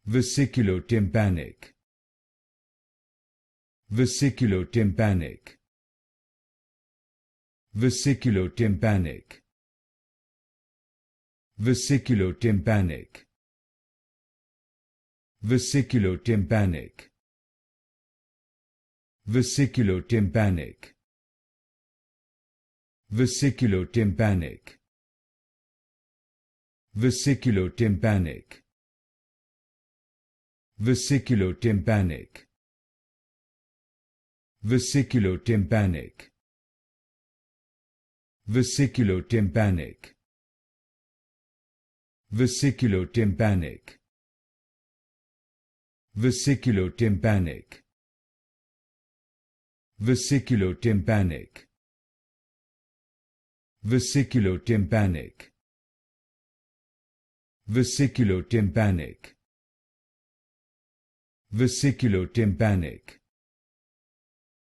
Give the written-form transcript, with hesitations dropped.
Vesiculotympanic. Vesiculotympanic. Vesiculotympanic. Vesiculotympanic. Vesiculotympanic. Vesiculotympanic. Vesiculotympanic. Vesiculotympanic. Vesiculotympanic. Vesiculotympanic. Vesiculotympanic. Vesiculotympanic. Vesiculotympanic. Vesiculotympanic. Vesiculotympanic. Vesiculotympanic. Vesiculotympanic.